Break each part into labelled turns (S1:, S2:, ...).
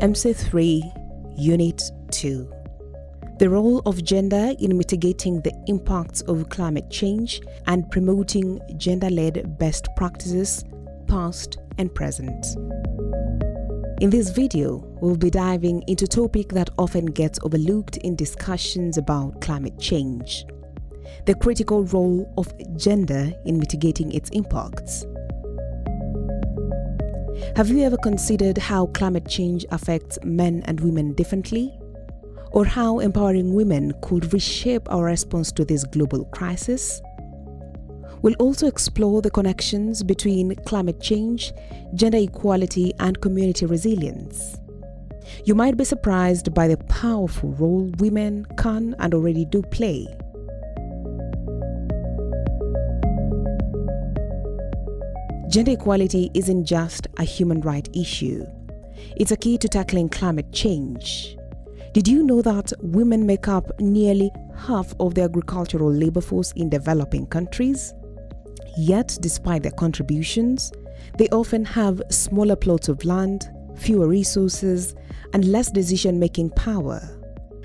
S1: MC3, Unit 2. The role of gender in mitigating the impacts of climate change and promoting gender-led best practices, past and present. In this video, we'll be diving into a topic that often gets overlooked in discussions about climate change: the critical role of gender in mitigating its impacts. Have you ever considered how climate change affects men and women differently? Or how empowering women could reshape our response to this global crisis? We'll also explore the connections between climate change, gender equality, and community resilience. You might be surprised by the powerful role women can and already do play. Gender equality isn't just a human rights issue. It's a key to tackling climate change. Did you know that women make up nearly half of the agricultural labor force in developing countries? Yet, despite their contributions, they often have smaller plots of land, fewer resources, and less decision-making power.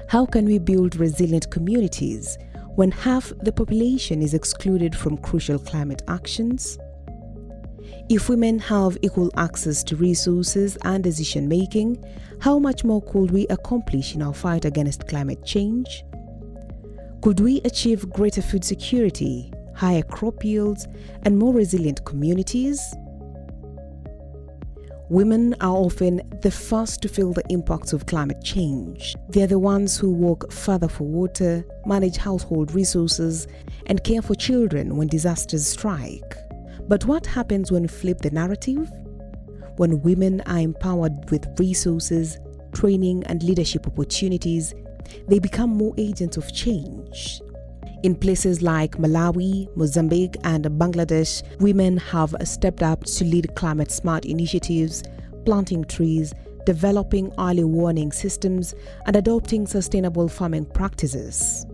S1: How can we build resilient communities when half the population is excluded from crucial climate actions? If women have equal access to resources and decision-making, how much more could we accomplish in our fight against climate change? Could we achieve greater food security, higher crop yields, and more resilient communities? Women are often the first to feel the impacts of climate change. They are the ones who walk further for water, manage household resources, and care for children when disasters strike. But what happens when we flip the narrative? When women are empowered with resources, training, and leadership opportunities, they become more agents of change. In places like Malawi, Mozambique, and Bangladesh, women have stepped up to lead climate-smart initiatives, planting trees, developing early warning systems, and adopting sustainable farming practices.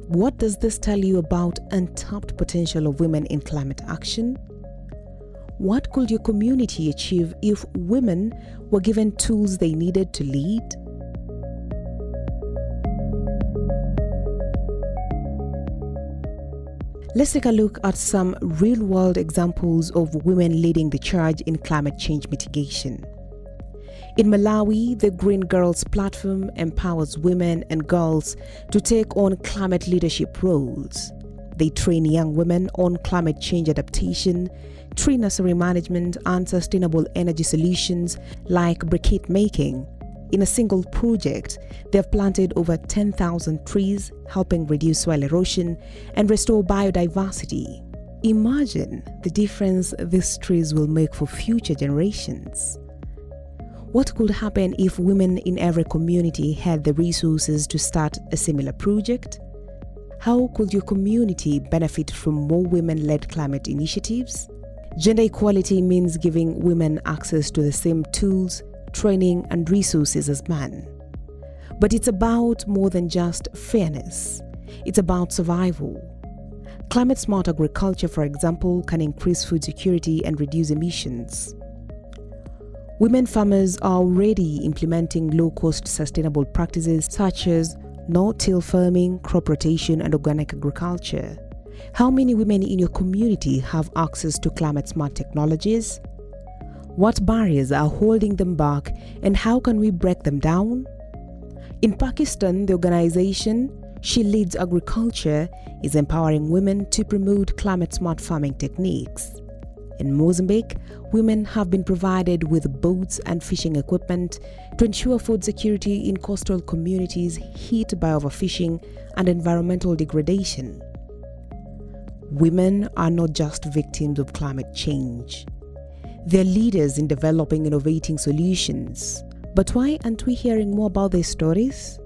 S1: What does this tell you about untapped potential of women in climate action? What could your community achieve if women were given tools they needed to lead? Let's take a look at some real-world examples of women leading the charge in climate change mitigation. In Malawi, the Green Girls Platform empowers women and girls to take on climate leadership roles. They train young women on climate change adaptation, tree nursery management, and sustainable energy solutions like briquette making. In a single project, they have planted over 10,000 trees, helping reduce soil erosion and restore biodiversity. Imagine the difference these trees will make for future generations. What could happen if women in every community had the resources to start a similar project? How could your community benefit from more women-led climate initiatives? Gender equality means giving women access to the same tools, training, and resources as men. But it's about more than just fairness. It's about survival. Climate-smart agriculture, for example, can increase food security and reduce emissions. Women farmers are already implementing low-cost sustainable practices such as no-till farming, crop rotation, and organic agriculture. How many women in your community have access to climate-smart technologies? What barriers are holding them back, and how can we break them down? In Pakistan, the organization She Leads Agriculture is empowering women to promote climate-smart farming techniques. In Mozambique, women have been provided with boats and fishing equipment to ensure food security in coastal communities hit by overfishing and environmental degradation. Women are not just victims of climate change. They're leaders in developing innovating solutions. But why aren't we hearing more about their stories?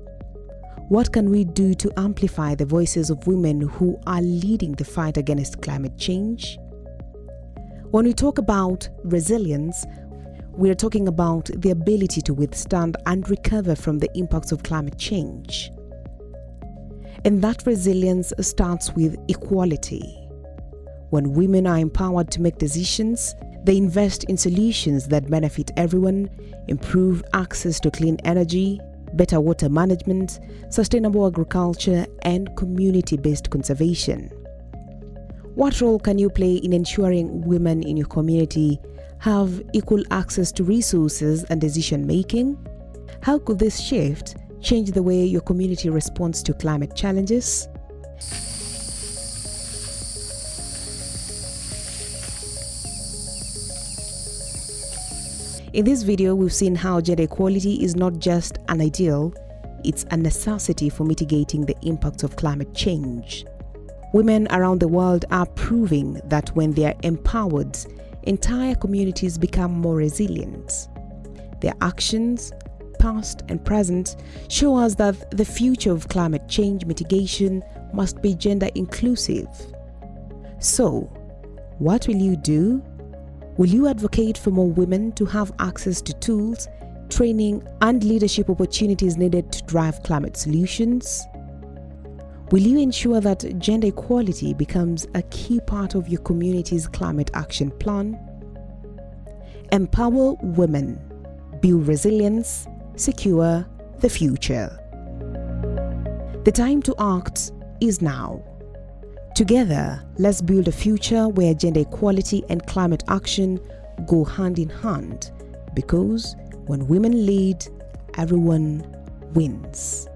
S1: What can we do to amplify the voices of women who are leading the fight against climate change? When we talk about resilience, we are talking about the ability to withstand and recover from the impacts of climate change. And that resilience starts with equality. When women are empowered to make decisions, they invest in solutions that benefit everyone, improve access to clean energy, better water management, sustainable agriculture, and community-based conservation. What role can you play in ensuring women in your community have equal access to resources and decision-making? How could this shift change the way your community responds to climate challenges? In this video, we've seen how gender equality is not just an ideal, it's a necessity for mitigating the impacts of climate change. Women around the world are proving that when they are empowered, entire communities become more resilient. Their actions, past and present, show us that the future of climate change mitigation must be gender inclusive. So, what will you do? Will you advocate for more women to have access to tools, training, and leadership opportunities needed to drive climate solutions? Will you ensure that gender equality becomes a key part of your community's climate action plan? Empower women, build resilience, secure the future. The time to act is now. Together, let's build a future where gender equality and climate action go hand in hand, because when women lead, everyone wins.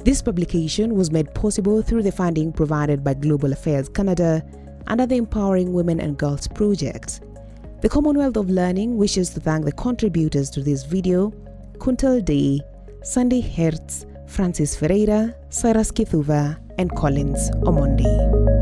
S1: This publication was made possible through the funding provided by Global Affairs Canada under the Empowering Women and Girls project. The Commonwealth of Learning wishes to thank the contributors to this video: Kuntal Day, Sandy Hertz, Francis Ferreira, Cyrus Kithuva, and Collins Omondi.